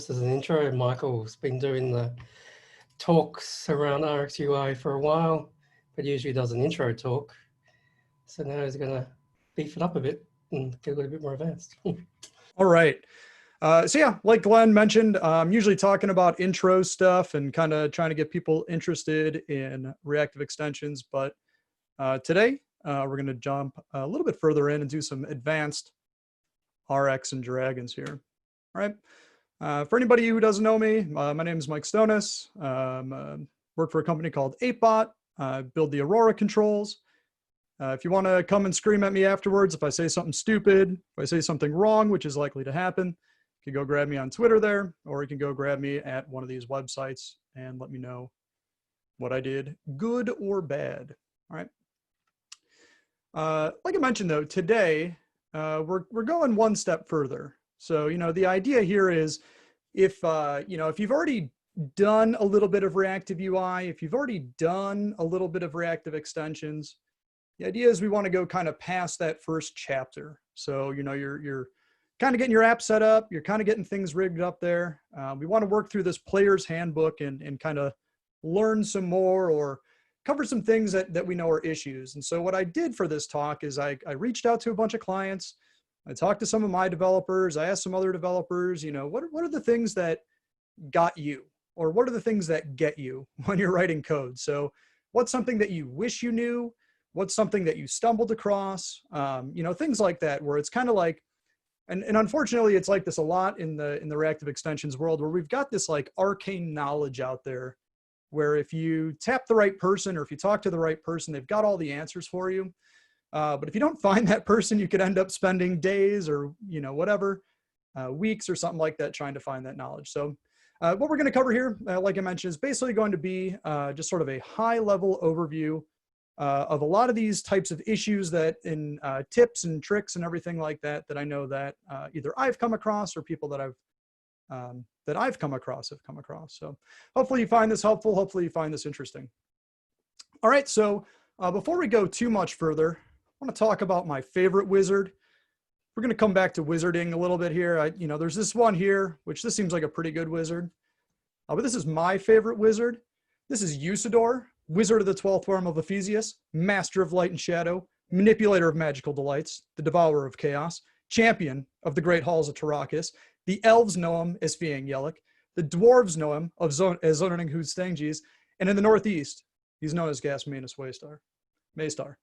just as an intro, Michael's been doing the talks around RxUI for a while, but usually does an intro talk. So now he's going to beef it up a bit and get a little bit more advanced. All right. So yeah, like Glenn mentioned, I'm usually talking about intro stuff and kind of trying to get people interested in reactive extensions. But today, we're going to jump a little bit further in and do some advanced Rx and dragons here. All right. For anybody who doesn't know me, my name is Mike Stonis. Work for a company called 8bot. Build the Aurora controls. If you want to come and scream at me afterwards, if I say something stupid, if I say something wrong, which is likely to happen, you can go grab me on Twitter there, or you can go grab me at one of these websites and let me know what I did, good or bad. All right. Like I mentioned though, today we're going one step further. So, the idea here is if you've already done a little bit of reactive UI, if you've already done a little bit of reactive extensions, the idea is we want to go kind of past that first chapter. So, you're kind of getting your app set up, you're kind of getting things rigged up there. We want to work through this player's handbook and kind of learn some more or cover some things that we know are issues. And so what I did for this talk is I reached out to a bunch of clients. I talked to some of my developers. I asked some other developers, what are the things that got you, or what are the things that get you when you're writing code? So what's something that you wish you knew? What's something that you stumbled across? Things like that, where it's kind of like, and unfortunately it's like this a lot in the reactive extensions world, where we've got this like arcane knowledge out there where if you tap the right person or if you talk to the right person, they've got all the answers for you. But if you don't find that person, you could end up spending days or, weeks or something like that trying to find that knowledge. So what we're going to cover here, like I mentioned, is basically going to be just sort of a high level overview of a lot of these types of issues that in tips and tricks and everything like that I know that either I've come across or people that I've come across have come across. So hopefully you find this helpful. Hopefully you find this interesting. All right, so before we go too much further, I want to talk about my favorite wizard. We're going to come back to wizarding a little bit here. There's this one here, which this seems like a pretty good wizard. But this is my favorite wizard. This is Usidore, wizard of the 12th realm of Ephesius, master of light and shadow, manipulator of magical delights, the devourer of chaos, champion of the great halls of Tarakis. The elves know him as Fiang Yelik. The dwarves know him as Zonerning Hood Stangis. And in the northeast, he's known as Gas Manus Maystar.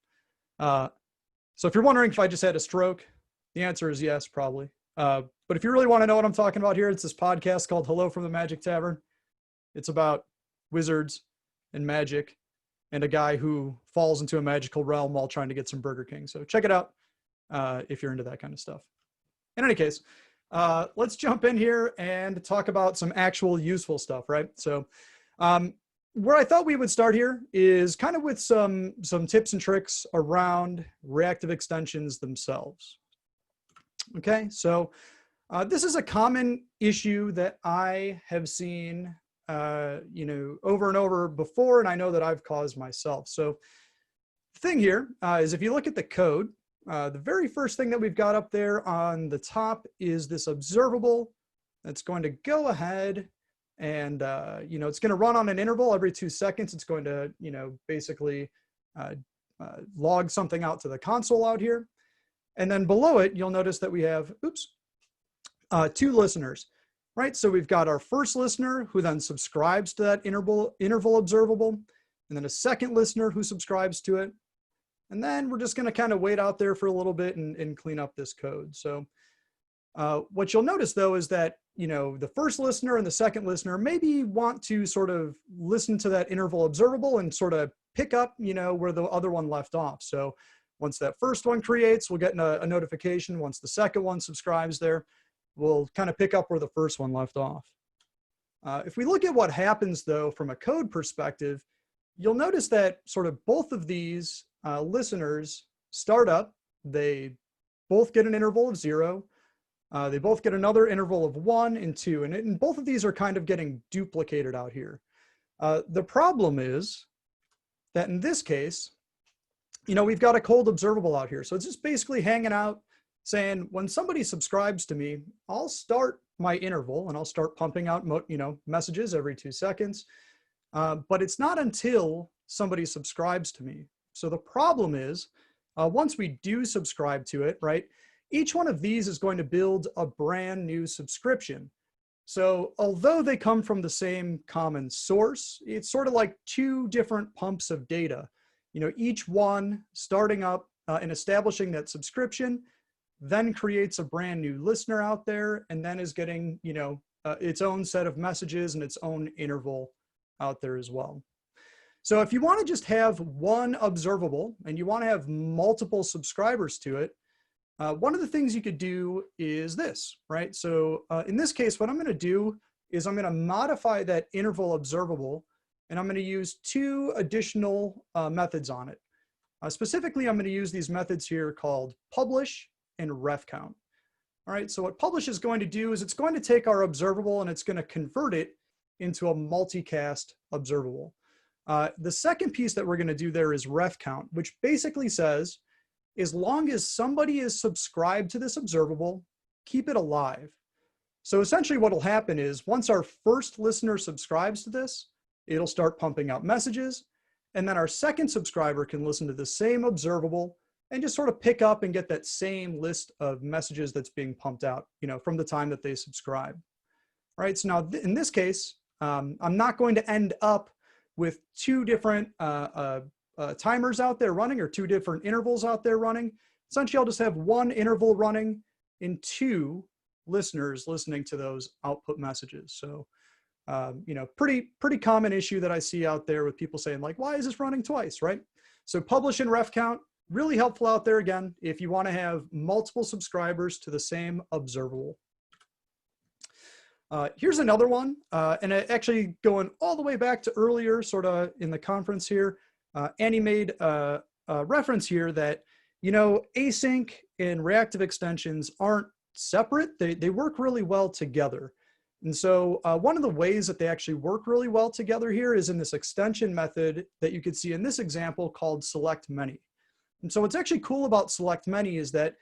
So if you're wondering if I just had a stroke, the answer is yes, probably. But if you really want to know what I'm talking about here, it's this podcast called Hello from the Magic Tavern. It's about wizards and magic and a guy who falls into a magical realm while trying to get some Burger King. So check it out if you're into that kind of stuff. In any case, let's jump in here and talk about some actual useful stuff, right? So where I thought we would start here is kind of with some tips and tricks around reactive extensions themselves. Okay, so this is a common issue that I have seen, over and over before, and I know that I've caused myself. So the thing here is if you look at the code, the very first thing that we've got up there on the top is this observable that's going to go ahead and, it's going to run on an interval every 2 seconds. It's going to, basically log something out to the console out here. And then below it, you'll notice that we have, two listeners, right? So we've got our first listener who then subscribes to that interval observable, and then a second listener who subscribes to it. And then we're just going to kind of wait out there for a little bit and clean up this code. So what you'll notice though is that, the first listener and the second listener maybe want to sort of listen to that interval observable and sort of pick up, where the other one left off. So once that first one creates, we'll get a notification. Once the second one subscribes there, we'll kind of pick up where the first one left off. If we look at what happens though, from a code perspective, you'll notice that sort of both of these listeners start up. They both get an interval of 0. They both get another interval of 1 and 2, and both of these are kind of getting duplicated out here. The problem is that in this case, we've got a cold observable out here. So it's just basically hanging out saying, when somebody subscribes to me, I'll start my interval and I'll start pumping out messages every 2 seconds. But it's not until somebody subscribes to me. So the problem is, once we do subscribe to it, right, each one of these is going to build a brand new subscription. So although they come from the same common source, it's sort of like two different pumps of data. Each one starting up and establishing that subscription, then creates a brand new listener out there, and then is getting, its own set of messages and its own interval out there as well. So if you want to just have one observable and you want to have multiple subscribers to it, one of the things you could do is this, right? So in this case, what I'm going to do is I'm going to modify that interval observable, and I'm going to use two additional methods on it. Specifically, I'm going to use these methods here called publish and ref count. All right, so what publish is going to do is it's going to take our observable and it's going to convert it into a multicast observable. The second piece that we're going to do there is ref count, which basically says, as long as somebody is subscribed to this observable, keep it alive. So essentially what will happen is once our first listener subscribes to this, it'll start pumping out messages. And then our second subscriber can listen to the same observable and just sort of pick up and get that same list of messages that's being pumped out, from the time that they subscribe. All right, so now in this case, I'm not going to end up with two different timers out there running, or two different intervals out there running. Essentially, I'll just have one interval running and two listeners listening to those output messages. So, pretty common issue that I see out there with people saying like, why is this running twice, right? So publish and ref count, really helpful out there again, if you want to have multiple subscribers to the same observable. Here's another one, and actually going all the way back to earlier, sort of in the conference here, Annie made a reference here that, async and reactive extensions aren't separate. They work really well together. And so one of the ways that they actually work really well together here is in this extension method that you could see in this example called select many. And so what's actually cool about select many is that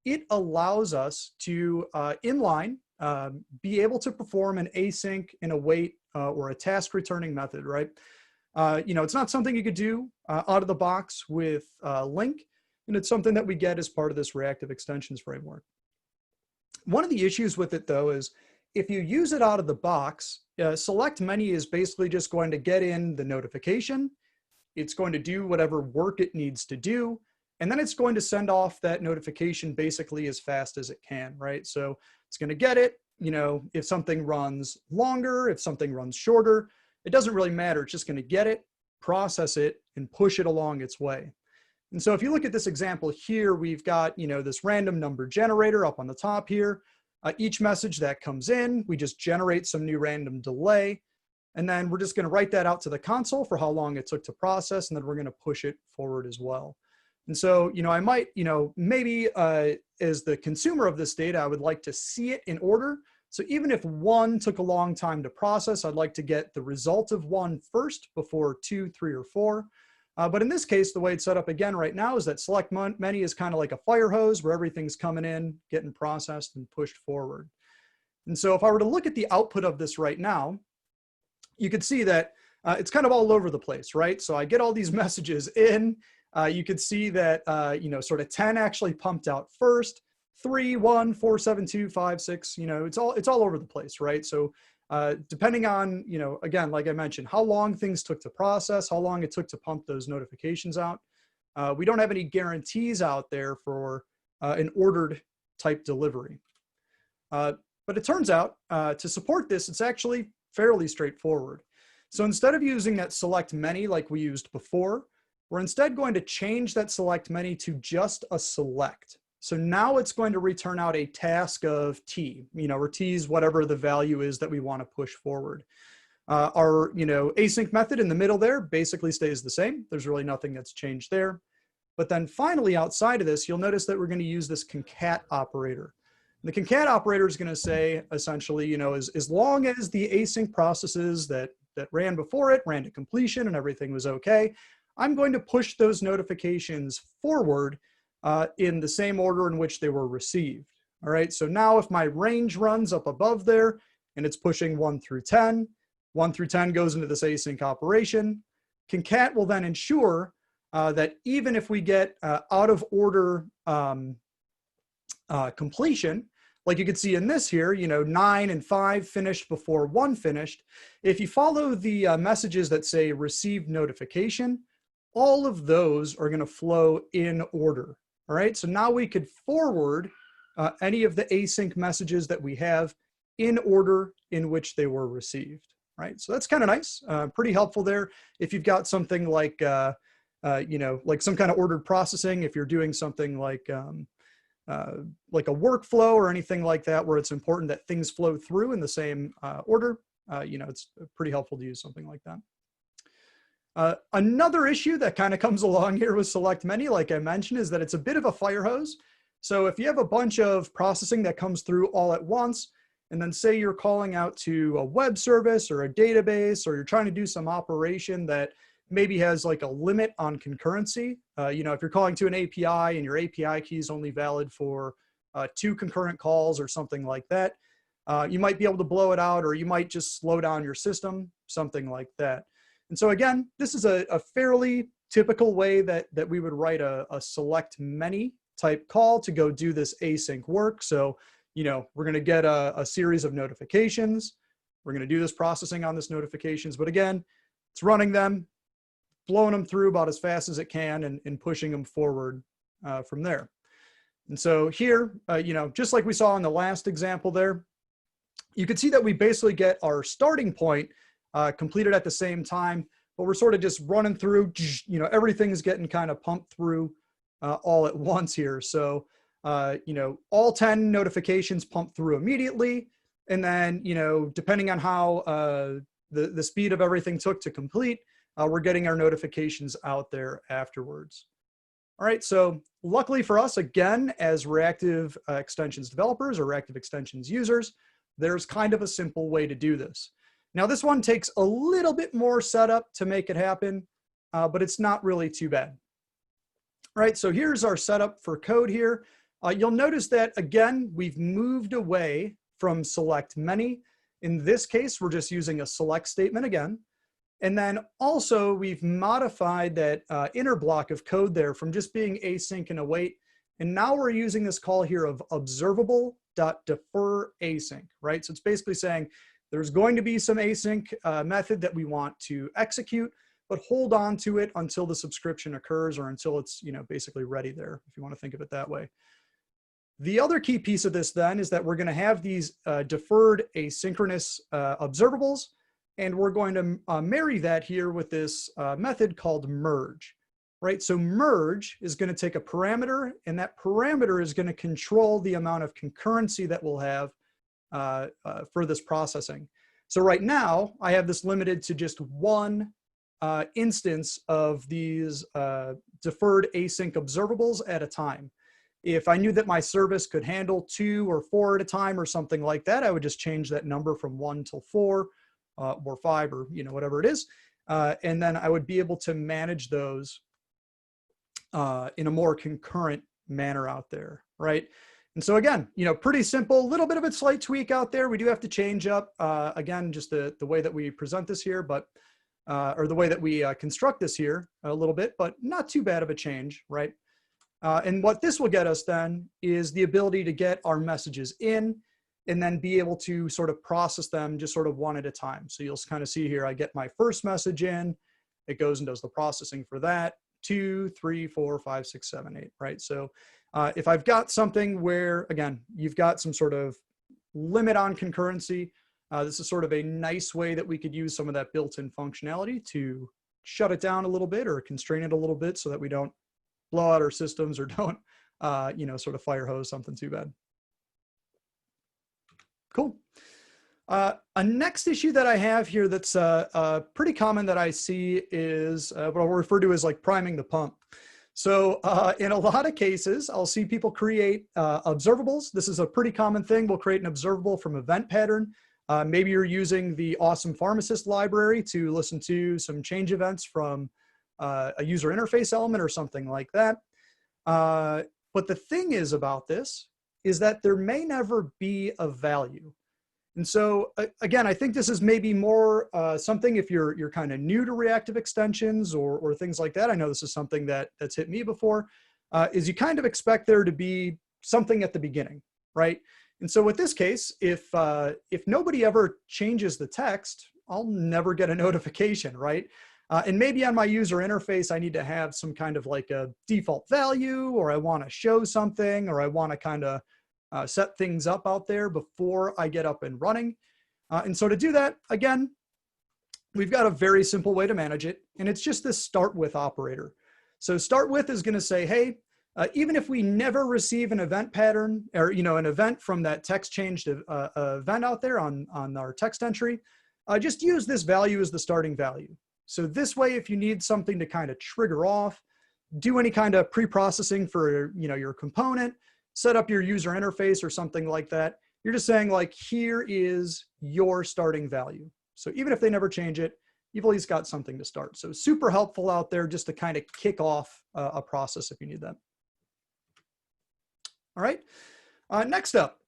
it allows us to, inline, be able to perform an async and await or a task returning method, right? It's not something you could do out of the box with Link, and it's something that we get as part of this reactive extensions framework. One of the issues with it though is if you use it out of the box, select many is basically just going to get in the notification. It's going to do whatever work it needs to do, and then it's going to send off that notification basically as fast as it can, right? So it's going to get it, if something runs longer, if something runs shorter, it doesn't really matter. It's just going to get it, process it, and push it along its way. And so if you look at this example here, we've got, this random number generator up on the top here. Each message that comes in, we just generate some new random delay. And then we're just going to write that out to the console for how long it took to process, and then we're going to push it forward as well. And so, I might, maybe as the consumer of this data, I would like to see it in order. So even if one took a long time to process, I'd like to get the result of one first before 2, 3, or 4. But in this case, the way it's set up again right now is that select many is kind of like a fire hose where everything's coming in, getting processed and pushed forward. And so if I were to look at the output of this right now, you could see that it's kind of all over the place, right? So I get all these messages in. You could see that, sort of 10 actually pumped out first, 3, 1, 4, 7, 2, 5, 6, it's all over the place, right? So depending on, again, like I mentioned, how long things took to process, how long it took to pump those notifications out. We don't have any guarantees out there for an ordered type delivery. But it turns out to support this, it's actually fairly straightforward. So instead of using that select many like we used before, we're instead going to change that select many to just a select. So now it's going to return out a task of T, or T's whatever the value is that we want to push forward. Our, async method in the middle there basically stays the same. There's really nothing that's changed there. But then finally, outside of this, you'll notice that we're going to use this concat operator. The concat operator is going to say, essentially, as long as the async processes that ran before it ran to completion and everything was okay, I'm going to push those notifications forward in the same order in which they were received. All right, so now if my range runs up above there and it's pushing 1 through 10, 1 through 10 goes into this async operation. Concat will then ensure that even if we get out of order completion, like you can see in this here, 9 and 5 finished before 1 finished. If you follow the messages that say received notification, all of those are going to flow in order. All right, so now we could forward any of the async messages that we have in order in which they were received. Right, so that's kind of nice, pretty helpful there. If you've got something like, like some kind of ordered processing, if you're doing something like a workflow or anything like that, where it's important that things flow through in the same order, it's pretty helpful to use something like that. Another issue that kind of comes along here with select many, like I mentioned, is that it's a bit of a fire hose. So if you have a bunch of processing that comes through all at once, and then say you're calling out to a web service or a database, or you're trying to do some operation that maybe has like a limit on concurrency. If you're calling to an API and your API key is only valid for 2 concurrent calls or something like that, you might be able to blow it out, or you might just slow down your system, something like that. And so again, this is a fairly typical way that we would write a select many type call to go do this async work. So we're going to get a series of notifications. We're going to do this processing on this notifications. But again, it's running them, blowing them through about as fast as it can, and pushing them forward from there. And so here, just like we saw in the last example there, you can see that we basically get our starting point completed at the same time, but we're sort of just running through, everything's getting kind of pumped through all at once here. So all 10 notifications pump through immediately. And then, depending on how the speed of everything took to complete, we're getting our notifications out there afterwards. All right, so luckily for us, again, as reactive extensions developers or reactive extensions users, there's kind of a simple way to do this. Now, this one takes a little bit more setup to make it happen, but it's not really too bad. All right, so here's our setup for code here. You'll notice that, again, we've moved away from select many. In this case, we're just using a select statement again. And then also we've modified that inner block of code there from just being async and await. And now we're using this call here of observable.defer async, right? So it's basically saying there's going to be some async method that we want to execute, but hold on to it until the subscription occurs, or until it's basically ready there, if you want to think of it that way. The other key piece of this then is that we're going to have these deferred asynchronous observables, and we're going to marry that here with this method called merge, right? So merge is going to take a parameter, and that parameter is going to control the amount of concurrency that we'll have for this processing. So right now, I have this limited to just one instance of these deferred async observables at a time. If I knew that my service could handle 2 or 4 at a time or something like that, I would just change that number from 1 till 4 or 5 or whatever it is. And then I would be able to manage those in a more concurrent manner out there, right? And so again, pretty simple, a little bit of a slight tweak out there. We do have to change up, again, just the way that we present this here, but or the way that we construct this here a little bit, but not too bad of a change, right? And what this will get us then is the ability to get our messages in and then be able to sort of process them just sort of one at a time. So you'll kind of see here, I get my first message in, it goes and does the processing for that, 2, 3, 4, 5, 6, 7, 8, right? So if I've got something where, again, you've got some sort of limit on concurrency, this is sort of a nice way that we could use some of that built-in functionality to shut it down a little bit or constrain it a little bit so that we don't blow out our systems or don't, sort of fire hose something too bad. Cool. A next issue that I have here that's pretty common that I see is what I'll refer to as like priming the pump. So in a lot of cases, I'll see people create observables. This is a pretty common thing. We'll create an observable from event pattern. Maybe you're using the Awesome Pharmacist library to listen to some change events from a user interface element or something like that. But the thing is about this is that there may never be a value. And so again, I think this is maybe more something if you're kind of new to reactive extensions or things like that. I know this is something that's hit me before, is you kind of expect there to be something at the beginning, right? And so with this case, if nobody ever changes the text, I'll never get a notification, right? And maybe on my user interface, I need to have some kind of like a default value, or I want to show something, or I want to kind of set things up out there before I get up and running. And so to do that, again, we've got a very simple way to manage it, and it's just this start with operator. So start with is going to say, hey, even if we never receive an event pattern or an event from that text changed event out there on our text entry, just use this value as the starting value. So this way, if you need something to kind of trigger off, do any kind of pre-processing for your component, set up your user interface or something like that, you're just saying like, here is your starting value. So even if they never change it, you've at least got something to start. So super helpful out there just to kind of kick off a process if you need that. All right, next up,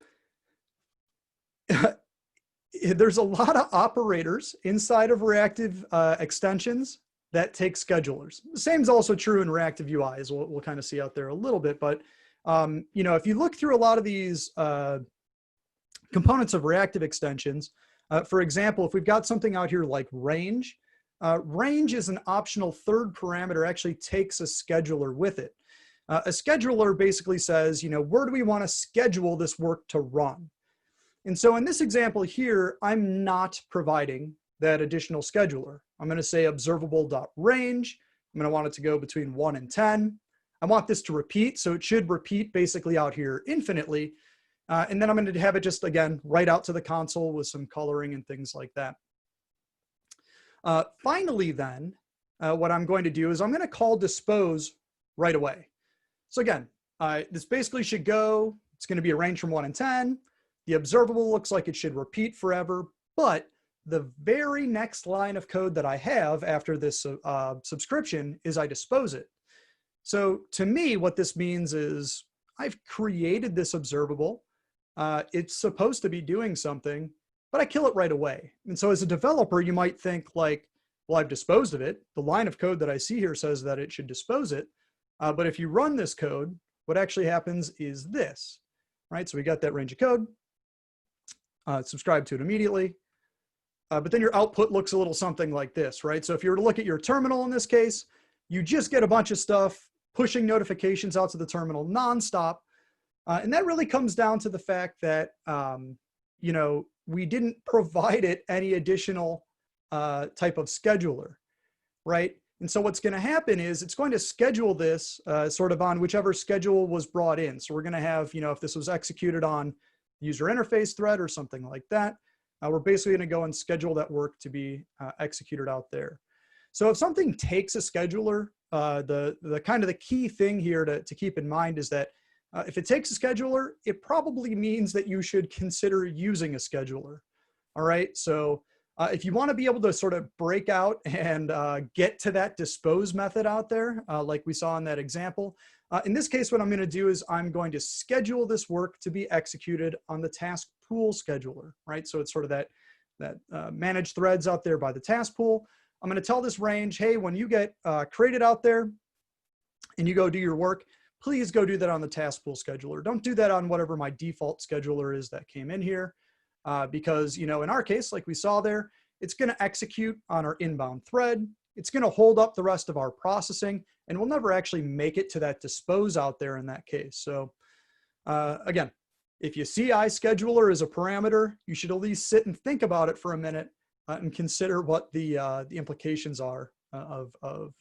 there's a lot of operators inside of reactive extensions that take schedulers. The same is also true in ReactiveUI, as we'll kind of see out there a little bit. But if you look through a lot of these components of reactive extensions, for example, if we've got something out here like range, range is an optional third parameter, actually takes a scheduler with it. A scheduler basically says, where do we want to schedule this work to run? And so in this example here, I'm not providing that additional scheduler. I'm going to say observable.range. I'm going to want it to go between 1 and 10. I want this to repeat, so it should repeat basically out here infinitely. And then I'm going to have it just, again, write out to the console with some coloring and things like that. Finally, then, what I'm going to do is I'm going to call dispose right away. So again, this basically should go, it's going to be a range from 1 and 10. The observable looks like it should repeat forever, but the very next line of code that I have after this subscription is I dispose it. So to me, what this means is I've created this observable. It's supposed to be doing something, but I kill it right away. And so as a developer, you might think like, well, I've disposed of it. The line of code that I see here says that it should dispose it. But if you run this code, what actually happens is this, right? So we got that range of code, subscribe to it immediately. But then your output looks a little something like this, right? So if you were to look at your terminal in this case, you just get a bunch of stuff pushing notifications out to the terminal nonstop. And that really comes down to the fact that, we didn't provide it any additional type of scheduler, right? And so what's going to happen is it's going to schedule this sort of on whichever schedule was brought in. So we're going to have, if this was executed on user interface thread or something like that, we're basically going to go and schedule that work to be executed out there. So if something takes a scheduler, the kind of the key thing here to keep in mind is that if it takes a scheduler, it probably means that you should consider using a scheduler. All right. So if you want to be able to sort of break out and get to that dispose method out there, like we saw in that example, in this case, what I'm going to do is I'm going to schedule this work to be executed on the task pool scheduler, right? So it's sort of that managed threads out there by the task pool. I'm going to tell this range, hey, when you get created out there and you go do your work, please go do that on the task pool scheduler. Don't do that on whatever my default scheduler is that came in here. Because, in our case, like we saw there, it's going to execute on our inbound thread. It's going to hold up the rest of our processing, and we'll never actually make it to that dispose out there in that case. So again, if you see iScheduler as a parameter, you should at least sit and think about it for a minute and consider what the implications are of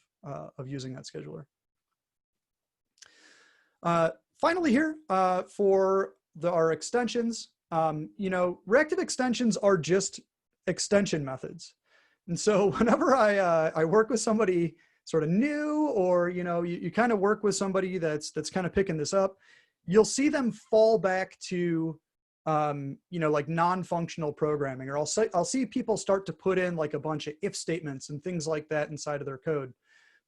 using that scheduler. Finally here, for our extensions, reactive extensions are just extension methods. And so whenever I work with somebody sort of new, or, you kind of work with somebody that's kind of picking this up, you'll see them fall back to, like non-functional programming, or I'll see people start to put in like a bunch of if statements and things like that inside of their code.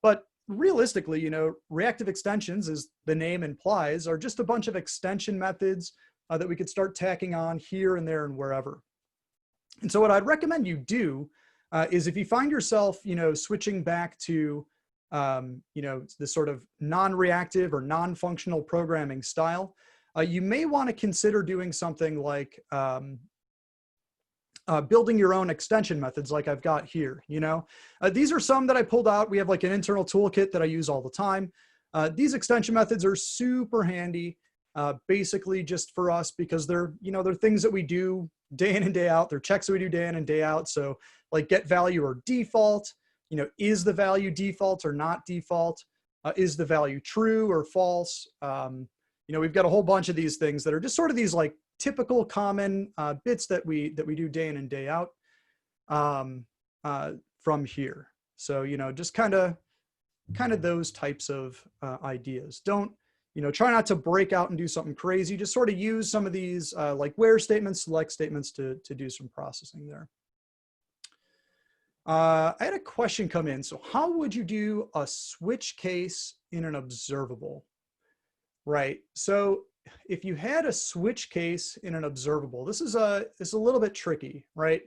But realistically, you know, reactive extensions, as the name implies, are just a bunch of extension methods that we could start tacking on here and there and wherever. And so what I'd recommend you do is if you find yourself, you know, switching back to, you know, this sort of non-reactive or non-functional programming style, you may want to consider doing something like building your own extension methods like I've got here, you know. These are some that I pulled out. We have like an internal toolkit that I use all the time. These extension methods are super handy, basically just for us because they're, you know, they're things that we do day in and day out. They're checks that we do day in and day out. So like get value or default, you know, is the value default or not default? Is the value true or false? You know, we've got a whole bunch of these things that are just sort of these like typical common bits that we do day in and day out from here. So, you know, just kind of those types of ideas. Don't, you know, try not to break out and do something crazy. Just sort of use some of these like where statements, select statements to do some processing there. I had a question come in. So how would you do a switch case in an observable? Right. So if you had a switch case in an observable, this is a little bit tricky, right?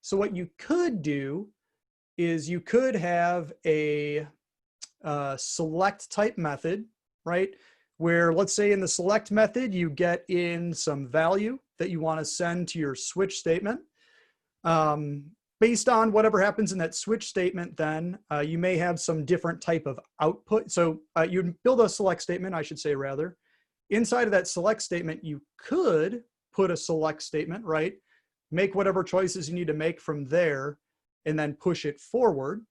So what you could do is you could have a select type method, right? Where let's say in the select method, you get in some value that you want to send to your switch statement. Based on whatever happens in that switch statement, then you may have some different type of output. So you build a select statement, I should say rather. Inside of that select statement, you could put a select statement, right? Make whatever choices you need to make from there and then push it forward.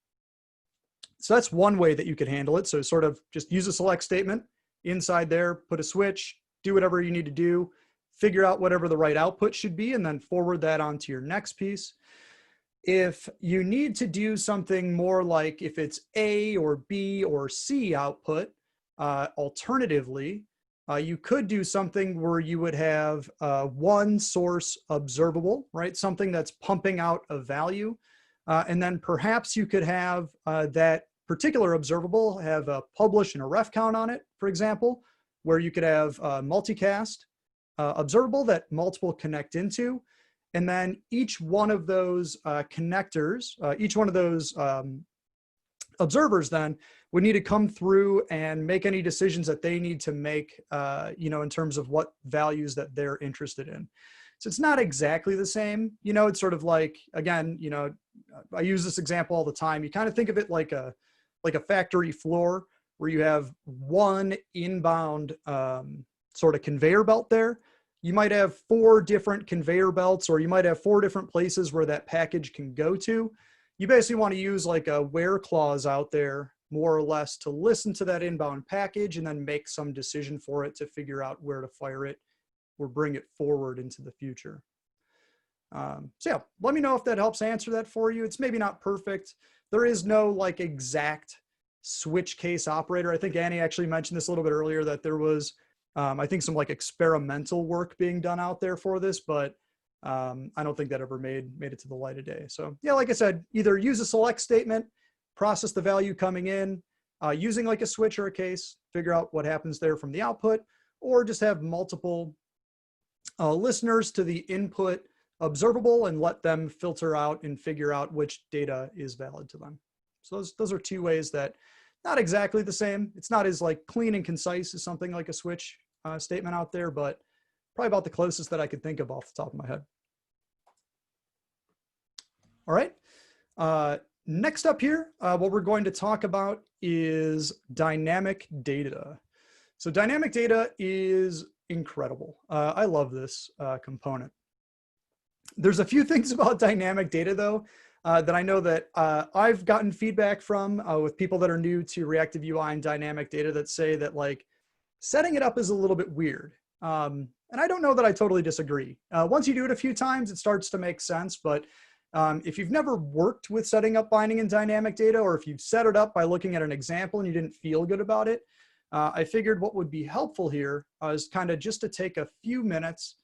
So that's one way that you could handle it. So sort of just use a select statement inside there, put a switch, do whatever you need to do, figure out whatever the right output should be, and then forward that onto your next piece. If you need to do something more like if it's A or B or C output, alternatively, you could do something where you would have one source observable, right? Something that's pumping out a value. And then perhaps you could have that particular observable have a publish and a ref count on it, for example, where you could have a multicast observable that multiple connect into. And then each one of those connectors, each one of those observers then would need to come through and make any decisions that they need to make, you know, in terms of what values that they're interested in. So it's not exactly the same, you know, it's sort of like, again, you know, I use this example all the time. You kind of think of it like a factory floor where you have one inbound sort of conveyor belt there. You might have 4 different conveyor belts, or you might have 4 different places where that package can go to. You basically want to use like a where clause out there, more or less, to listen to that inbound package and then make some decision for it to figure out where to fire it or bring it forward into the future. So yeah, let me know if that helps answer that for you. It's maybe not perfect. There is no like exact switch case operator. I think Annie actually mentioned this a little bit earlier, that there was I think some like experimental work being done out there for this, but I don't think that ever made it to the light of day. So yeah, like I said, either use a select statement, process the value coming in, using like a switch or a case, figure out what happens there from the output, or just have multiple listeners to the input observable and let them filter out and figure out which data is valid to them. So those are 2 ways that not exactly the same. It's not as like clean and concise as something like a switch statement out there, but probably about the closest that I could think of off the top of my head. All right. Next up here, what we're going to talk about is dynamic data. So dynamic data is incredible. I love this component. There's a few things about dynamic data though, that I know that I've gotten feedback from with people that are new to ReactiveUI and dynamic data that say that like setting it up is a little bit weird. And I don't know that I totally disagree. Once you do it a few times, it starts to make sense. But if you've never worked with setting up binding and dynamic data, or if you've set it up by looking at an example and you didn't feel good about it, I figured what would be helpful here is kind of just to take a few minutes,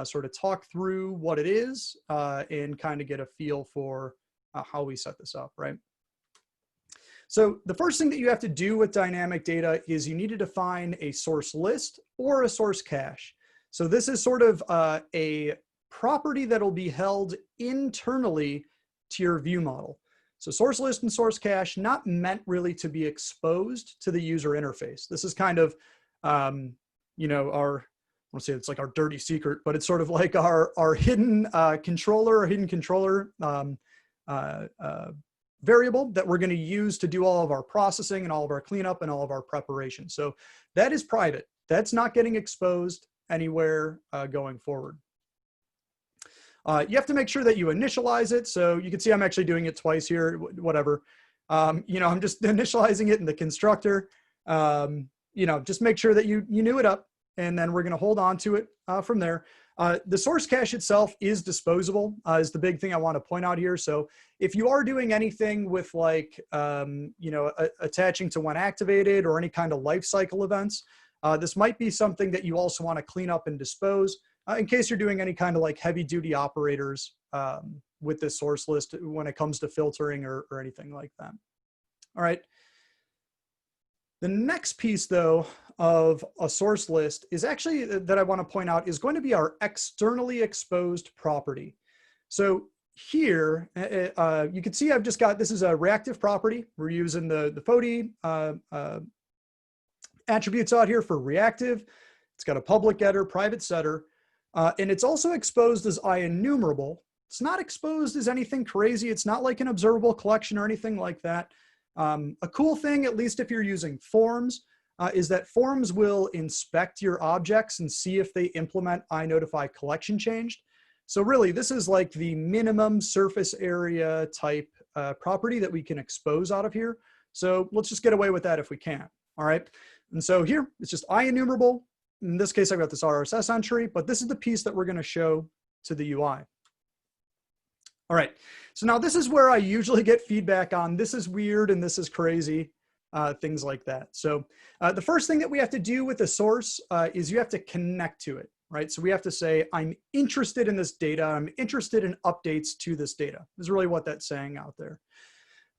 sort of talk through what it is and kind of get a feel for how we set this up, right? So the first thing that you have to do with dynamic data is you need to define a source list or a source cache. So this is sort of a property that will be held internally to your view model. So source list and source cache, not meant really to be exposed to the user interface. This is kind of, you know, I want to say it's like our dirty secret, but it's sort of like our hidden controller or hidden controller variable that we're going to use to do all of our processing and all of our cleanup and all of our preparation. So that is private. That's not getting exposed anywhere going forward. You have to make sure that you initialize it. So you can see I'm actually doing it twice here, whatever. You know, I'm just initializing it in the constructor. You know, just make sure that you knew it up, and then we're going to hold on to it from there. The source cache itself is disposable, is the big thing I want to point out here. So if you are doing anything with like, you know, attaching to when activated or any kind of lifecycle events, this might be something that you also want to clean up and dispose in case you're doing any kind of like heavy duty operators with this source list when it comes to filtering or anything like that. All right. The next piece though of a source list is actually that I want to point out is going to be our externally exposed property. So here you can see I've just got, this is a reactive property. We're using the FODI attributes out here for reactive. It's got a public getter, private setter, and it's also exposed as IEnumerable. It's not exposed as anything crazy. It's not like an observable collection or anything like that. A cool thing, at least if you're using forms, is that forms will inspect your objects and see if they implement iNotify collection changed. So really, this is like the minimum surface area type property that we can expose out of here. So let's just get away with that if we can. All right. And so here, it's just IEnumerable. In this case, I've got this RSS entry, but this is the piece that we're going to show to the UI. All right, so now this is where I usually get feedback on this is weird and this is crazy, things like that. So the first thing that we have to do with the source is you have to connect to it, right? So we have to say, I'm interested in this data. I'm interested in updates to this data. Is really what that's saying out there.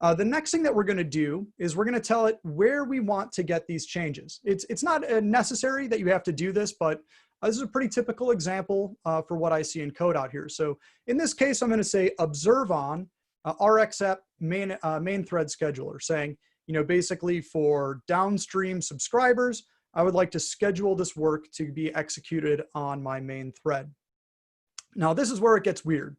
The next thing that we're going to do is we're going to tell it where we want to get these changes. It's not necessary that you have to do this, but this is a pretty typical example for what I see in code out here. So in this case, I'm going to say observe on rxep main thread scheduler, saying, you know, basically for downstream subscribers, I would like to schedule this work to be executed on my main thread. Now, this is where it gets weird.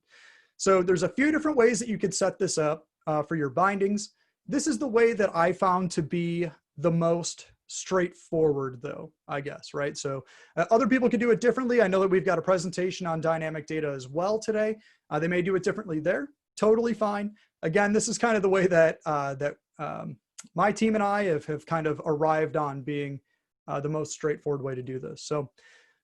So there's a few different ways that you could set this up for your bindings. This is the way that I found to be the most straightforward though, I guess, right? So other people could do it differently. I know that we've got a presentation on dynamic data as well today. They may do it differently there. Totally fine. Again, this is kind of the way that my team and I have kind of arrived on being the most straightforward way to do this. So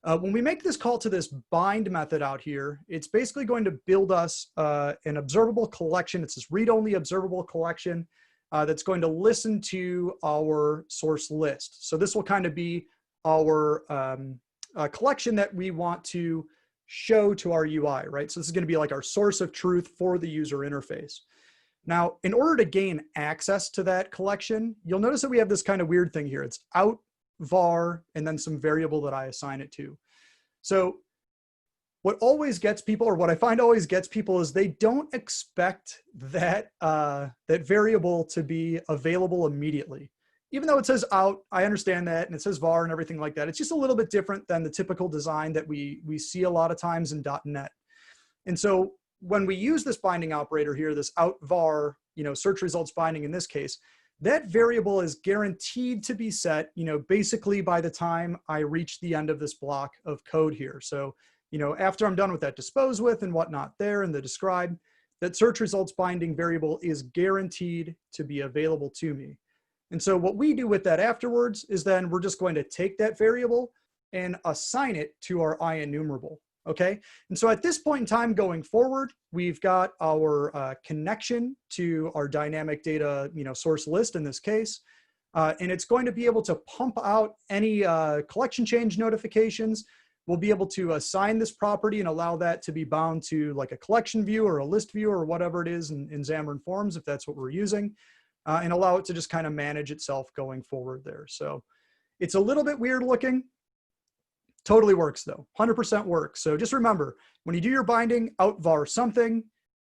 when we make this call to this bind method out here, it's basically going to build us an observable collection. It's this read-only observable collection that's going to listen to our source list. So this will kind of be our collection that we want to show to our UI, right? So this is going to be like our source of truth for the user interface. Now, in order to gain access to that collection, you'll notice that we have this kind of weird thing here. It's out var and then some variable that I assign it to. So what always gets people, or what I find always gets people, is they don't expect that that variable to be available immediately. Even though it says out, I understand that, and it says var and everything like that. It's just a little bit different than the typical design that we see a lot of times in .NET. And so when we use this binding operator here, this out var, you know, search results binding in this case, that variable is guaranteed to be set, you know, basically by the time I reach the end of this block of code here. So, you know, after I'm done with that dispose with and whatnot there in the describe, that search results binding variable is guaranteed to be available to me. And so what we do with that afterwards is then we're just going to take that variable and assign it to our IEnumerable. Okay, and so at this point in time going forward, we've got our connection to our dynamic data, you know, source list in this case, and it's going to be able to pump out any collection change notifications. We'll be able to assign this property and allow that to be bound to like a collection view or a list view or whatever it is in Xamarin Forms, if that's what we're using. and allow it to just kind of manage itself going forward there. So it's a little bit weird looking. Totally works though, 100% works. So just remember, when you do your binding, outvar something,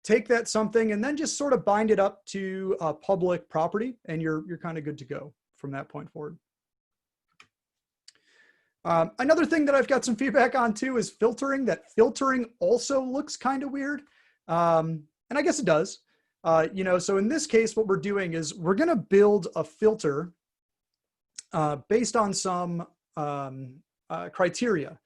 take that something, and then just sort of bind it up to a public property, and you're kind of good to go from that point forward. Another thing that I've got some feedback on too is filtering. That filtering also looks kind of weird, and I guess it does. So in this case, what we're doing is we're going to build a filter based on some criteria,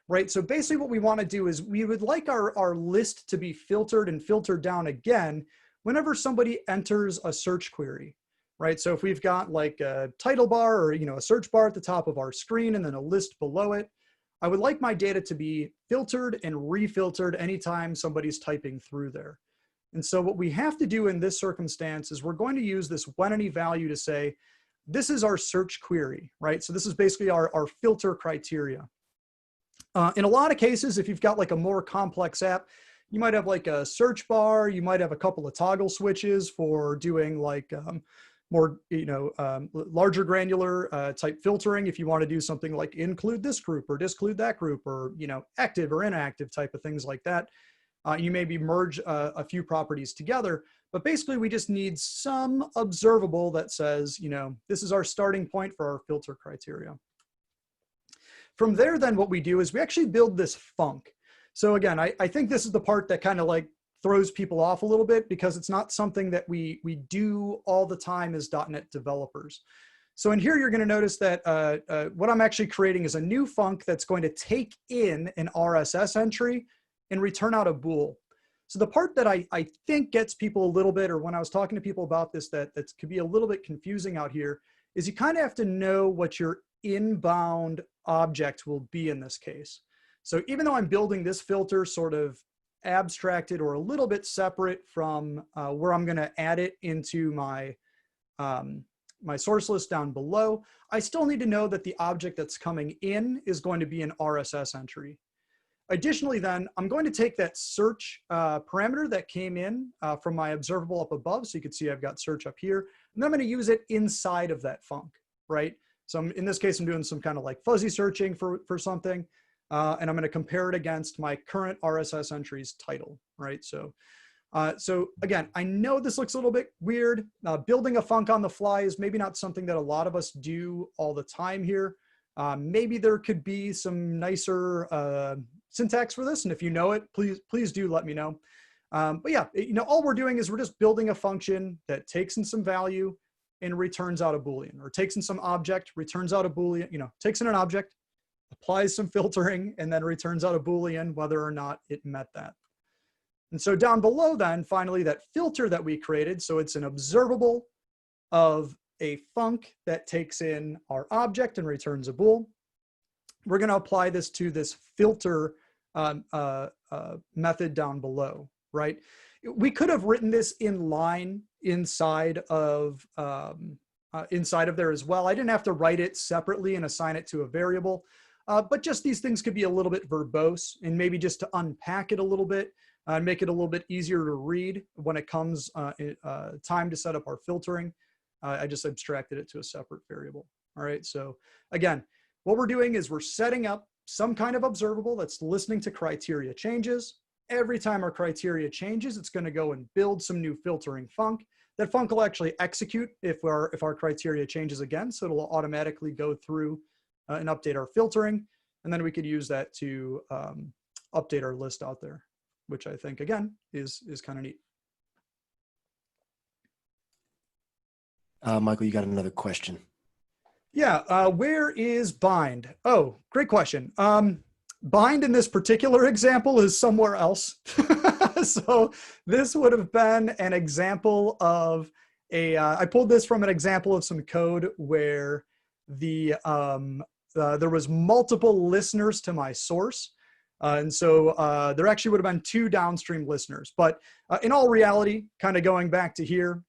right? So basically what we want to do is we would like our list to be filtered and filtered down again whenever somebody enters a search query, right? So if we've got like a title bar or, a search bar at the top of our screen and then a list below it, I would like my data to be filtered and refiltered anytime somebody's typing through there. And so what we have to do in this circumstance is we're going to use this whenAnyValue to say, this is our search query, right? So this is basically our filter criteria. In a lot of cases, if you've got like a more complex app, you might have like a search bar, you might have a couple of toggle switches for doing like more, larger granular type filtering. If you want to do something like include this group or disclude that group, or, active or inactive type of things like that. You maybe merge a few properties together, but basically we just need some observable that says, this is our starting point for our filter criteria. From there, then what we do is we actually build this func. So again, I think this is the part that kind of like throws people off a little bit, because it's not something that we do all the time as .NET developers. So in here, you're going to notice that what I'm actually creating is a new func that's going to take in an RSS entry and return out a bool. So the part that I think gets people a little bit, or when I was talking to people about this, that could be a little bit confusing out here, is you kind of have to know what your inbound object will be in this case. So even though I'm building this filter sort of abstracted or a little bit separate from where I'm going to add it into my my source list down below, I still need to know that the object that's coming in is going to be an RSS entry. Additionally, then, I'm going to take that search parameter that came in from my observable up above. So you can see I've got search up here. And then I'm going to use it inside of that func, right? So in this case, I'm doing some kind of like fuzzy searching for something. And I'm going to compare it against my current RSS entry's title, right? So again, I know this looks a little bit weird. Building a func on the fly is maybe not something that a lot of us do all the time here. Maybe there could be some nicer syntax for this, and if you know it, please do let me know. But yeah, all we're doing is we're just building a function that takes in some value and returns out a Boolean, or takes in some object, returns out a Boolean, takes in an object, applies some filtering, and then returns out a Boolean whether or not it met that. And so down below then, finally, that filter that we created, so it's an observable of a func that takes in our object and returns a bool. We're going to apply this to this filter method down below, right? We could have written this in line inside of there as well. I didn't have to write it separately and assign it to a variable, but just these things could be a little bit verbose, and maybe just to unpack it a little bit and make it a little bit easier to read when it comes time to set up our filtering. I just abstracted it to a separate variable. All right, so again, what we're doing is we're setting up some kind of observable that's listening to criteria changes. Every time our criteria changes, it's going to go and build some new filtering func. That func will actually execute if our criteria changes again, so it'll automatically go through and update our filtering, and then we could use that to update our list out there, which I think again is kind of neat. Michael, you got another question. Yeah, where is bind? Oh, great question. Bind in this particular example is somewhere else. So this would have been an example of I pulled this from an example of some code where there was multiple listeners to my source. And so there actually would have been 2 downstream listeners. But in all reality, kind of going back to here,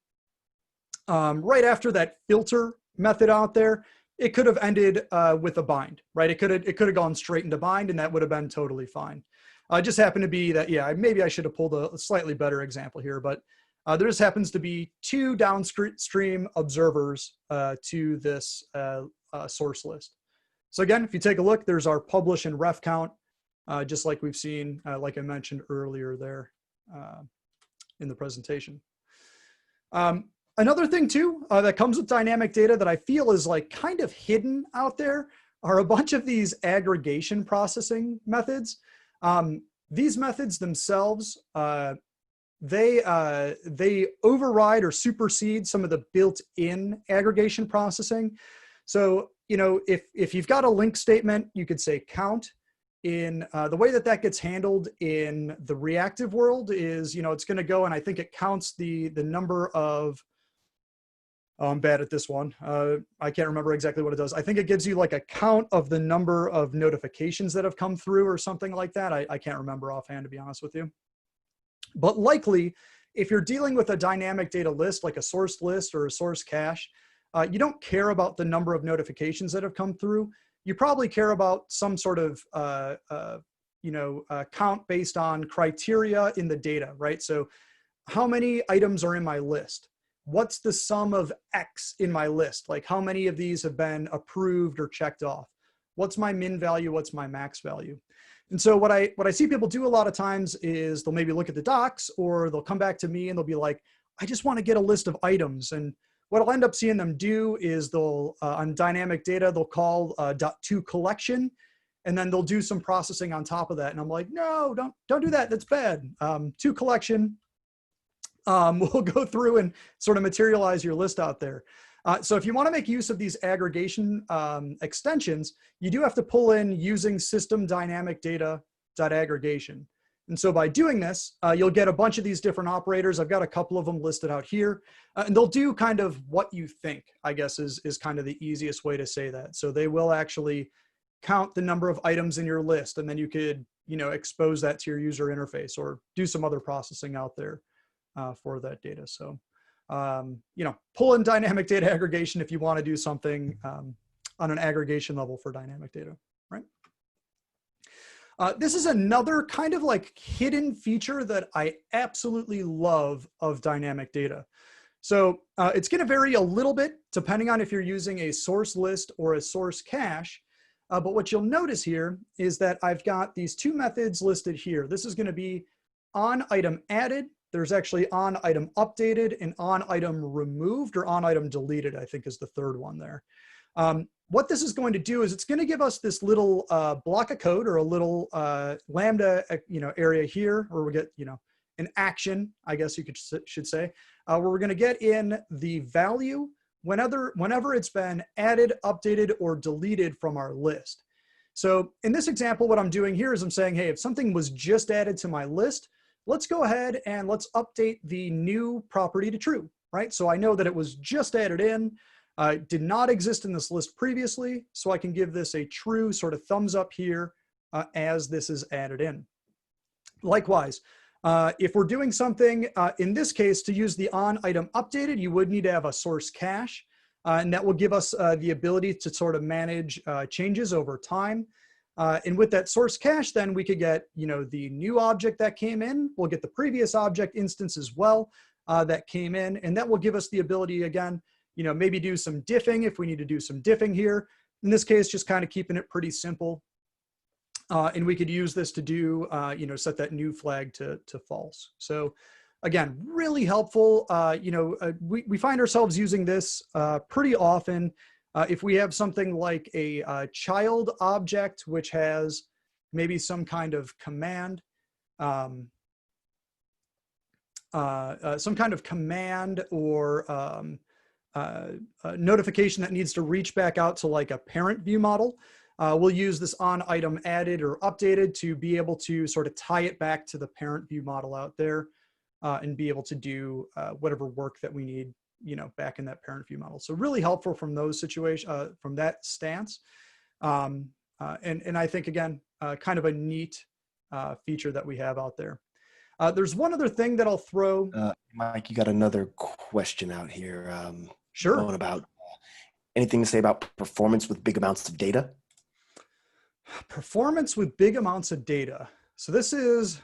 right after that filter method out there, it could have ended with a bind, right? It could have gone straight into bind, and that would have been totally fine. It just happened to be that, yeah, maybe I should have pulled a slightly better example here, but There just happens to be 2 downstream observers to this source list. So again, if you take a look, there's our publish and ref count, just like we've seen, like I mentioned earlier there in the presentation. Another thing too that comes with dynamic data that I feel is like kind of hidden out there are a bunch of these aggregation processing methods. These methods themselves, they override or supersede some of the built-in aggregation processing. So, you know, if you've got a link statement, you could say count. In the way that that gets handled in the reactive world is, you know, it's going to go and I think it counts the number of, oh, I'm bad at this one. I can't remember exactly what it does. I think it gives you like a count of the number of notifications that have come through or something like that. I can't remember offhand, to be honest with you. But likely, if you're dealing with a dynamic data list, like a source list or a source cache, you don't care about the number of notifications that have come through. You probably care about some sort of count based on criteria in the data, right? So how many items are in my list? What's the sum of X in my list? Like how many of these have been approved or checked off? What's my min value? What's my max value? And so what I see people do a lot of times is they'll maybe look at the docs or they'll come back to me and they'll be like, I just want to get a list of items. And what I'll end up seeing them do is they'll, on dynamic data, they'll call .toCollection, and then they'll do some processing on top of that. And I'm like, no, don't do that. That's bad. ToCollection will go through and sort of materialize your list out there. So if you want to make use of these aggregation extensions, you do have to pull in using system dynamic data.aggregation. And so by doing this, you'll get a bunch of these different operators. I've got a couple of them listed out here. And they'll do kind of what you think, I guess, is kind of the easiest way to say that. So they will actually count the number of items in your list. And then you could, you know, expose that to your user interface or do some other processing out there for that data. So, you know, pull in dynamic data aggregation if you want to do something on an aggregation level for dynamic data, right? This is another kind of like hidden feature that I absolutely love of dynamic data. So it's going to vary a little bit depending on if you're using a source list or a source cache. But what you'll notice here is that I've got these 2 methods listed here. This is going to be on item added. There's actually on item updated and on item removed, or on item deleted, I think is the 3rd one there. What this is going to do is it's going to give us this little block of code or a little Lambda area here, where we get an action, I guess you should say, where we're going to get in the value whenever it's been added, updated, or deleted from our list. So in this example, what I'm doing here is I'm saying, hey, if something was just added to my list, let's go ahead and let's update the new property to true, right? So I know that it was just added in. Did not exist in this list previously, so I can give this a true sort of thumbs up here as this is added in. Likewise, if we're doing something, in this case, to use the on item updated, you would need to have a source cache, and that will give us the ability to sort of manage changes over time. And with that source cache, then we could get the new object that came in. We'll get the previous object instance as well that came in, and that will give us the ability again, maybe do some diffing if we need to do some diffing here. In this case, just kind of keeping it pretty simple. And we could use this to do, set that new flag to false. So again, really helpful. We find ourselves using this pretty often. If we have something like a child object, which has maybe some kind of command, or a notification that needs to reach back out to like a parent view model, we'll use this on item added or updated to be able to sort of tie it back to the parent view model out there and be able to do whatever work that we need, back in that parent view model. So really helpful from those situations, from that stance. And I think, again, kind of a neat feature that we have out there. There's one other thing that I'll throw. Mike, you got another question out here. Sure. Going about anything to say about performance with big amounts of data? Performance with big amounts of data. So this is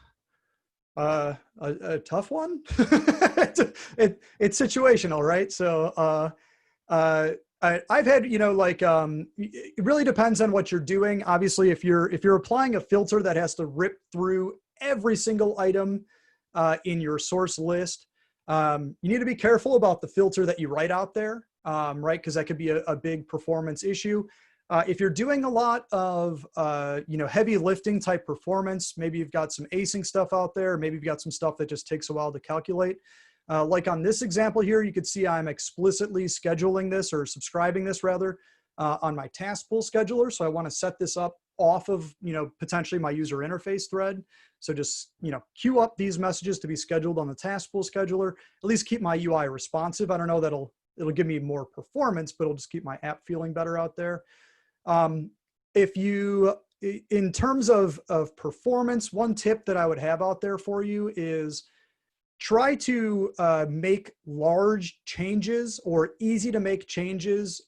A tough one. It's situational, right? So I've had, you know, like it really depends on what you're doing. Obviously, if you're applying a filter that has to rip through every single item in your source list, you need to be careful about the filter that you write out there, right? Because that could be a big performance issue. If you're doing a lot of you know, heavy lifting type performance, maybe you've got some async stuff out there, maybe you've got some stuff that just takes a while to calculate. Like on this example here, you could see I'm explicitly scheduling this, or subscribing this rather, on my task pool scheduler. So I want to set this up off of, you know, potentially my user interface thread. So just, you know, queue up these messages to be scheduled on the task pool scheduler, at least keep my UI responsive. I don't know that it'll give me more performance, but it'll just keep my app feeling better out there. If you, in terms of performance, one tip that I would have out there for you is try to make large changes or easy to make changes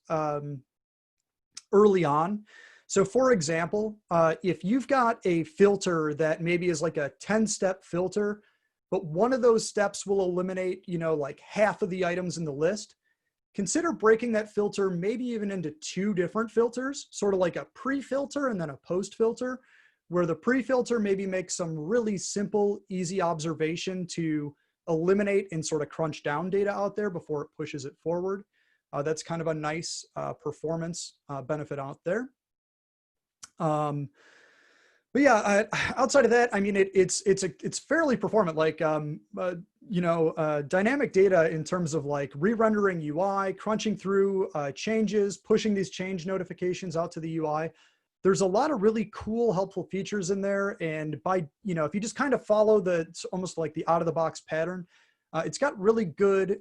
early on. So for example, if you've got a filter that maybe is like a 10-step filter, but one of those steps will eliminate, you know, like half of the items in the list, consider breaking that filter maybe even into 2 different filters, sort of like a pre-filter and then a post-filter, where the pre-filter maybe makes some really simple, easy observation to eliminate and sort of crunch down data out there before it pushes it forward. That's kind of a nice performance benefit out there. But yeah, outside of that, I mean, it's fairly performant. Like, you know, dynamic data in terms of like re-rendering UI, crunching through changes, pushing these change notifications out to the UI. There's a lot of really cool, helpful features in there. And by, you know, if you just kind of follow it's almost like the out of the box pattern, it's got really good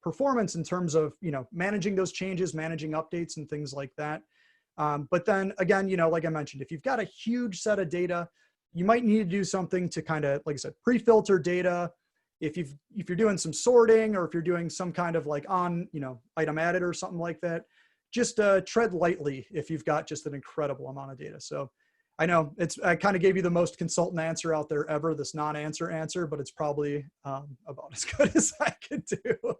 performance in terms of, you know, managing those changes, managing updates and things like that. But then again, you know, like I mentioned, if you've got a huge set of data, you might need to do something to kind of, like I said, pre-filter data. If you're doing some sorting, or if you're doing some kind of like on, you know, item added or something like that, just tread lightly if you've got just an incredible amount of data. So I know I kind of gave you the most consultant answer out there ever, this non-answer answer, but it's probably about as good as I could do.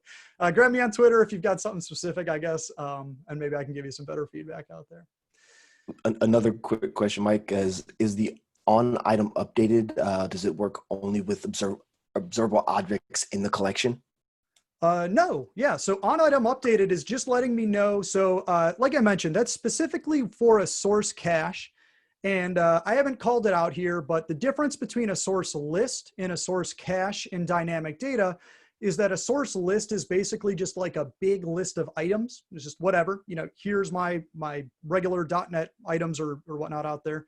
Grab me on Twitter if you've got something specific, I guess, and maybe I can give you some better feedback out there. Another quick question, Mike, is the on item updated? Does it work only with observable objects in the collection? No, yeah. So on item updated is just letting me know. So like I mentioned, that's specifically for a source cache. And I haven't called it out here, but the difference between a source list and a source cache in dynamic data is that a source list is basically just like a big list of items. It's just whatever, you know, here's my regular .NET items or whatnot out there.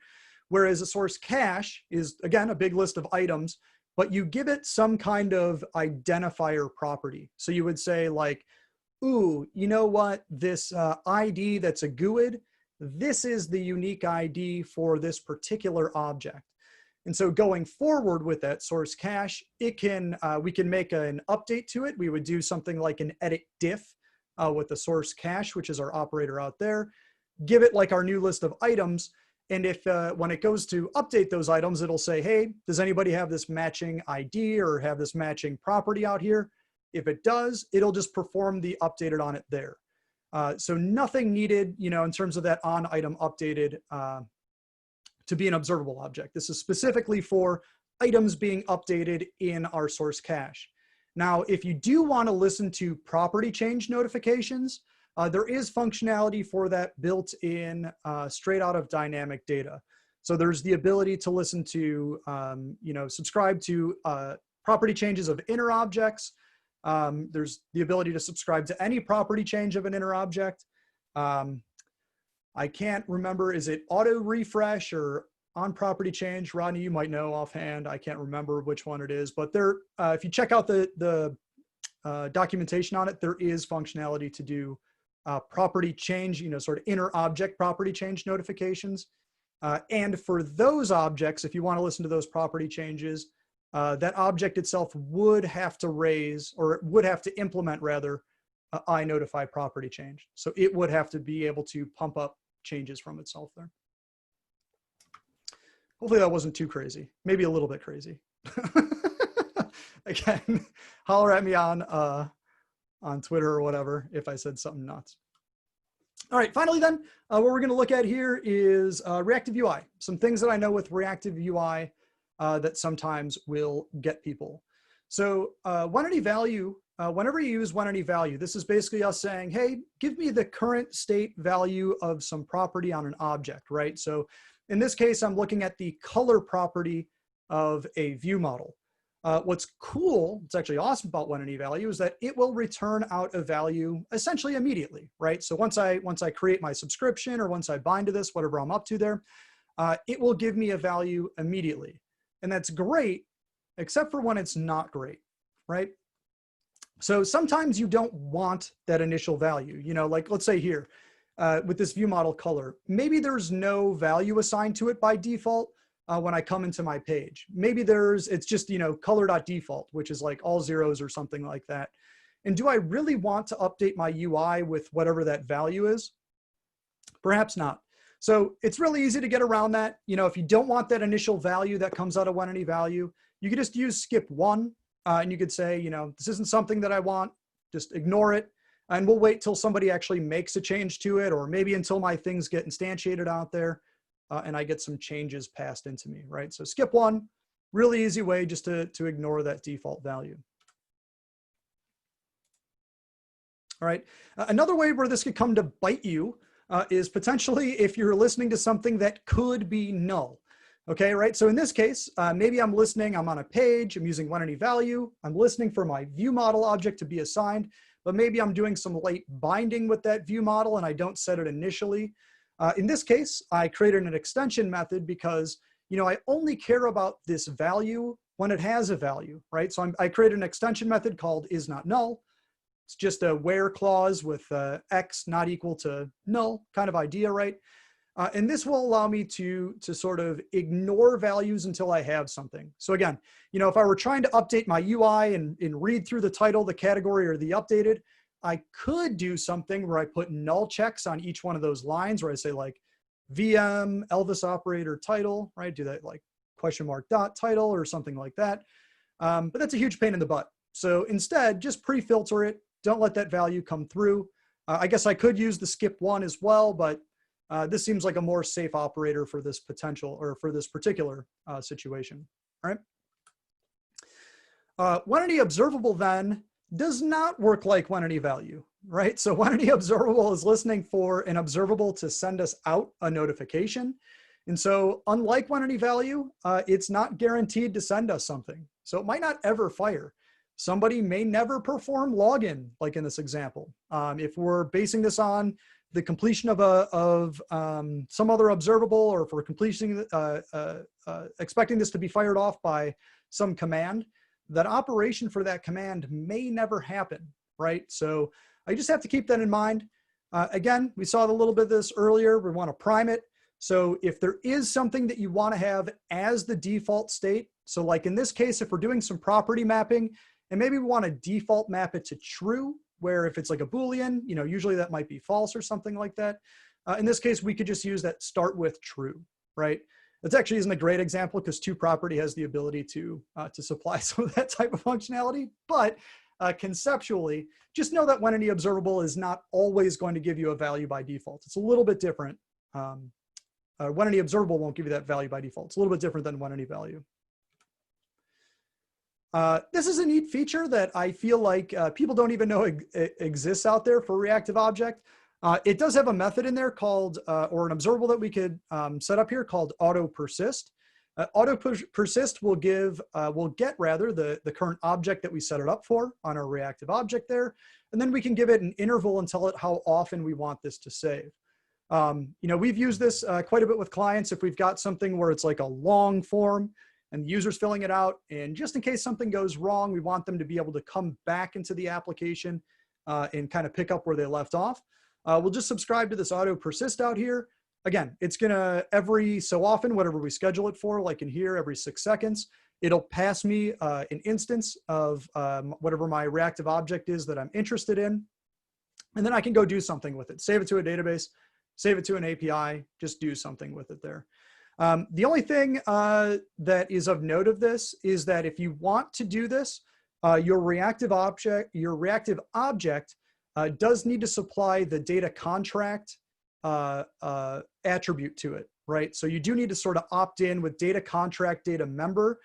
Whereas a source cache is, again, a big list of items, but you give it some kind of identifier property. So you would say like, ooh, you know what, this ID that's a GUID, this is the unique ID for this particular object. And so going forward with that source cache, it can we can make an update to it. We would do something like an edit diff with the source cache, which is our operator out there, give it like our new list of items. And if when it goes to update those items, it'll say, hey, does anybody have this matching ID or have this matching property out here? If it does, it'll just perform the updated on it there. So nothing needed, you know, in terms of that on item updated to be an observable object. This is specifically for items being updated in our source cache. Now, if you do want to listen to property change notifications, there is functionality for that built in straight out of dynamic data. So there's the ability to listen to, you know, subscribe to property changes of inner objects. There's the ability to subscribe to any property change of an inner object. I can't remember, is it auto refresh or on property change? Rodney, you might know offhand. I can't remember which one it is, but there, if you check out the documentation on it, there is functionality to do property change, you know, sort of inner object property change notifications. And for those objects, if you want to listen to those property changes, that object itself would have to raise, or would have to implement rather, iNotify property change. So it would have to be able to pump up changes from itself there. Hopefully that wasn't too crazy. Maybe a little bit crazy. Again, holler at me on Twitter or whatever if I said something nuts. All right, finally then, what we're gonna look at here is ReactiveUI. Some things that I know with ReactiveUI that sometimes will get people. So onEnty value, whenever you use onEnty value, this is basically us saying, hey, give me the current state value of some property on an object, right? So in this case, I'm looking at the color property of a view model. What's cool, it's actually awesome about onEnty value, is that it will return out a value essentially immediately, right? So once I create my subscription or once I bind to this, whatever I'm up to there, it will give me a value immediately. And that's great, except for when it's not great, right? So sometimes you don't want that initial value. You know, like let's say here, with this view model color, maybe there's no value assigned to it by default when I come into my page. Maybe it's just, you know, color.default, which is like all zeros or something like that. And do I really want to update my UI with whatever that value is? Perhaps not. So it's really easy to get around that. You know, if you don't want that initial value that comes out of onEnty value, you could just use skip one, and you could say, you know, this isn't something that I want, just ignore it. And we'll wait till somebody actually makes a change to it, or maybe until my things get instantiated out there and I get some changes passed into me, right? So skip one, really easy way just to ignore that default value. All right, another way where this could come to bite you is potentially if you're listening to something that could be null. Okay, right? So in this case, maybe I'm listening, I'm on a page, I'm using onEnty value, I'm listening for my view model object to be assigned, but maybe I'm doing some late binding with that view model and I don't set it initially. In this case, I created an extension method because, you know, I only care about this value when it has a value, right? So I created an extension method called isNotNull. It's just a where clause with x not equal to null kind of idea, right? And this will allow me to sort of ignore values until I have something. So again, you know, if I were trying to update my UI and read through the title, the category, or the updated, I could do something where I put null checks on each one of those lines where I say like VM, Elvis operator title, right? Do that like question mark dot title or something like that. But that's a huge pain in the butt. So instead, just pre-filter it. Don't let that value come through. I guess I could use the skip one as well, but this seems like a more safe operator for this potential or for this particular situation, all right? onEnty observable then does not work like onEnty value, right? So onEnty observable is listening for an observable to send us out a notification. And so unlike onEnty value, it's not guaranteed to send us something. So it might not ever fire. Somebody may never perform login, like in this example. If we're basing this on the completion of some other observable, or if we're expecting this to be fired off by some command, that operation for that command may never happen, right? So I just have to keep that in mind. Again, we saw a little bit of this earlier. We want to prime it. So if there is something that you want to have as the default state, so like in this case, if we're doing some property mapping, and maybe we want to default map it to true, where if it's like a Boolean, you know, usually that might be false or something like that. In this case, we could just use that start with true, right? That actually isn't a great example because toProperty has the ability to supply some of that type of functionality. But conceptually, just know that onEnty observable is not always going to give you a value by default. It's a little bit different. onEnty observable won't give you that value by default. It's a little bit different than onEnty value. This is a neat feature that I feel like people don't even know exists out there for reactive object. It does have a method in there called, or an observable that we could set up here called Auto-persist. Auto-persist will get the current object that we set it up for on our reactive object there, and then we can give it an interval and tell it how often we want this to save. You know, we've used this quite a bit with clients if we've got something where it's like a long form and the user's filling it out, and just in case something goes wrong, we want them to be able to come back into the application and kind of pick up where they left off. We'll just subscribe to this Auto-persist out here. Again, it's gonna every so often, whatever we schedule it for, like in here, every 6 seconds, it'll pass me an instance of whatever my reactive object is that I'm interested in. And then I can go do something with it. Save it to a database, save it to an API, just do something with it there. The only thing that is of note of this is that if you want to do this, your reactive object does need to supply the data contract attribute to it, right? So you do need to sort of opt in with data contract data member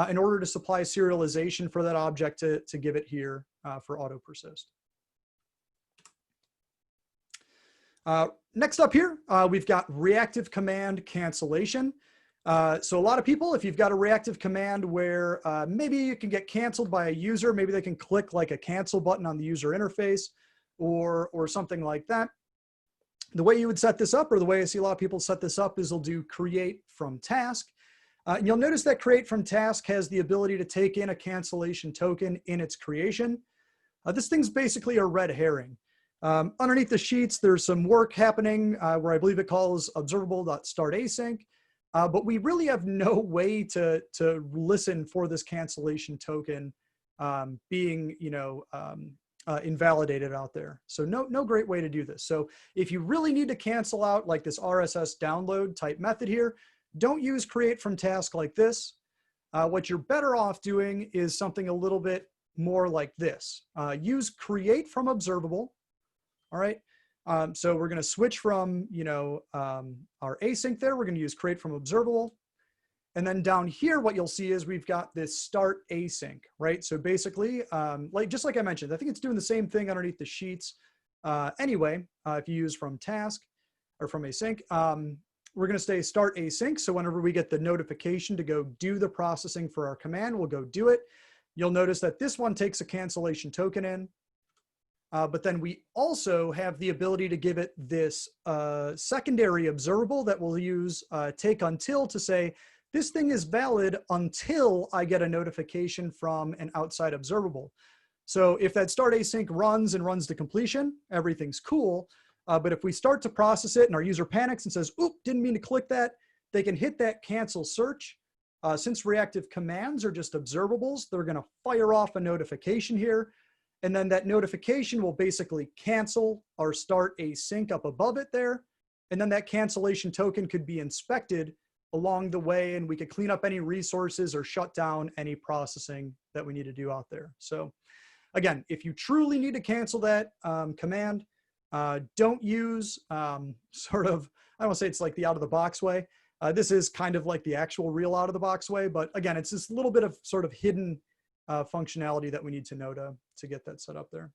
in order to supply serialization for that object to give it here for auto-persist. Next up here, we've got reactive command cancellation. So a lot of people, if you've got a reactive command where maybe you can get canceled by a user, maybe they can click like a cancel button on the user interface or something like that. The way you would set this up, or the way I see a lot of people set this up, is they'll do create from task. And you'll notice that create from task has the ability to take in a cancellation token in its creation. This thing's basically a red herring. Underneath the sheets, there's some work happening where I believe it calls observable.startAsync. But we really have no way to listen for this cancellation token being, invalidated out there. So no great way to do this. So if you really need to cancel out like this RSS download type method here, don't use create from task like this. What you're better off doing is something a little bit more like this. Use create from observable. All right. So we're going to switch from, our async there. We're going to use create from observable. And then down here, what you'll see is we've got this start async, right? So basically, just like I mentioned, I think it's doing the same thing underneath the sheets. Anyway, if you use from task or from async, we're going to say start async. So whenever we get the notification to go do the processing for our command, we'll go do it. You'll notice that this one takes a cancellation token in. But then we also have the ability to give it this secondary observable that we'll use take until to say, this thing is valid until I get a notification from an outside observable. So if that start async runs and runs to completion, everything's cool. But if we start to process it and our user panics and says, oop, didn't mean to click that, they can hit that cancel search. Since reactive commands are just observables, they're going to fire off a notification here. And then that notification will basically cancel our start async up above it there. And then that cancellation token could be inspected along the way, and we could clean up any resources or shut down any processing that we need to do out there. So again, if you truly need to cancel that command, don't use I don't want to say it's like the out of the box way. This is kind of like the actual real out of the box way, but again, it's this little bit of sort of hidden functionality that we need to know to get that set up there.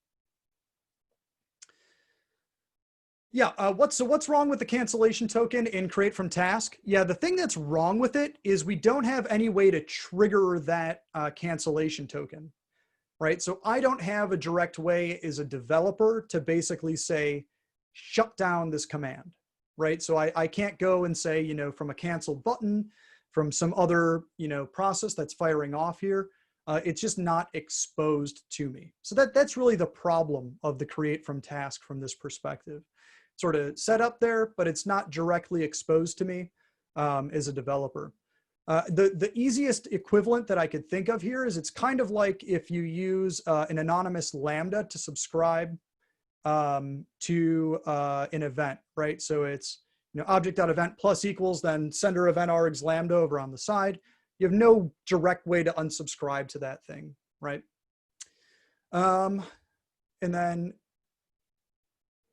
Yeah, what's wrong with the cancellation token in create from task? Yeah, the thing that's wrong with it is we don't have any way to trigger that cancellation token, right? So I don't have a direct way as a developer to basically say, shut down this command, right? So I can't go and say, from a cancel button, from some other, process that's firing off here. It's just not exposed to me. So that's really the problem of the create from task from this perspective. Sort of set up there, but it's not directly exposed to me as a developer. The easiest equivalent that I could think of here is it's kind of like if you use an anonymous Lambda to subscribe to an event, right? So it's object.event plus equals then sender event args Lambda over on the side. You have no direct way to unsubscribe to that thing, right? And then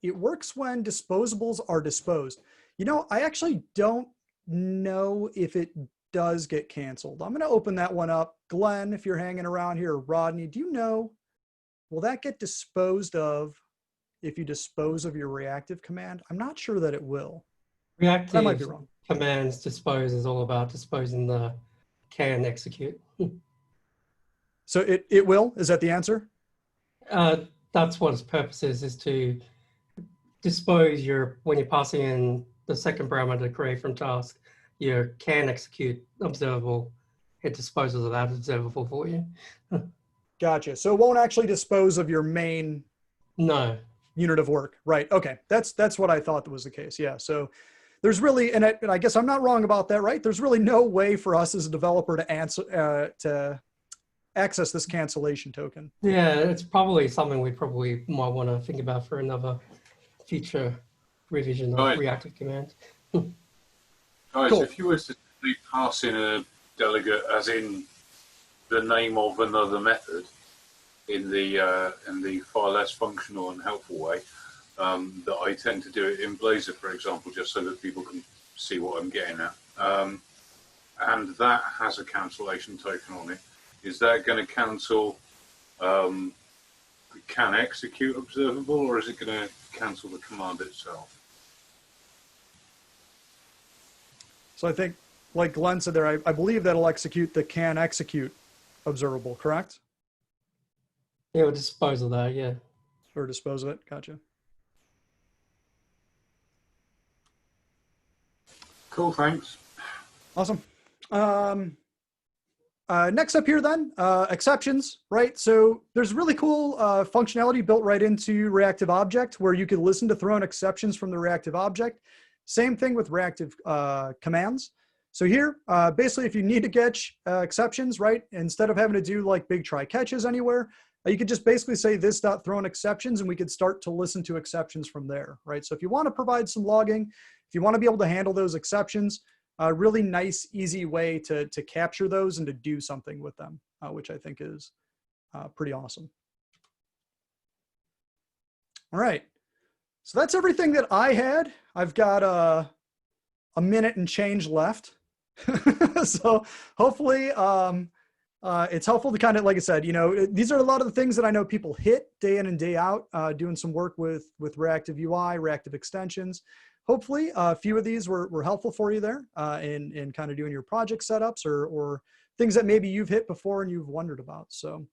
it works when disposables are disposed. I actually don't know if it does get canceled. I'm going to open that one up. Glenn, if you're hanging around here, or Rodney, do you know, will that get disposed of if you dispose of your reactive command? I'm not sure that it will. Reactive I might be wrong. commands dispose is all about disposing the can execute. So it will? Is that the answer? That's what its purpose is to dispose when you're passing in the second parameter to create from task, your can execute observable, it disposes of that observable for you. Gotcha. So it won't actually dispose of your main No. unit of work. Right. Okay. That's what I thought was the case. Yeah. So there's really, and I guess I'm not wrong about that, right? There's really no way for us as a developer to access this cancellation token. Yeah, it's probably something we probably might want to think about for another future revision of reactive command. Guys, Cool. if you were to pass in a delegate, as in the name of another method, in the far less functional and helpful way, that I tend to do it in Blazor, for example, just so that people can see what I'm getting at. And that has a cancellation token on it. Is that going to cancel the can execute observable, or is it going to cancel the command itself? So I think, like Glenn said there, I believe that'll execute the can execute observable, correct? Yeah, we'll dispose of that, yeah. Or dispose of it. Gotcha. Cool, thanks. Awesome. Next up here then, exceptions, right? So there's really cool functionality built right into reactive object where you could listen to thrown exceptions from the reactive object. Same thing with reactive commands. So here, basically, if you need to catch exceptions, right, instead of having to do like big try catches anywhere, you could just basically say this dot thrown exceptions, and we could start to listen to exceptions from there, right? So if you want to provide some logging, if you want to be able to handle those exceptions, a really nice, easy way to capture those and to do something with them, which I think is pretty awesome. All right. So that's everything that I had. I've got a minute and change left. So hopefully it's helpful to kind of, like I said, you know, these are a lot of the things that I know people hit day in and day out, doing some work with reactive UI, reactive extensions. Hopefully a few of these were helpful for you there in kind of doing your project setups or things that maybe you've hit before and you've wondered about. So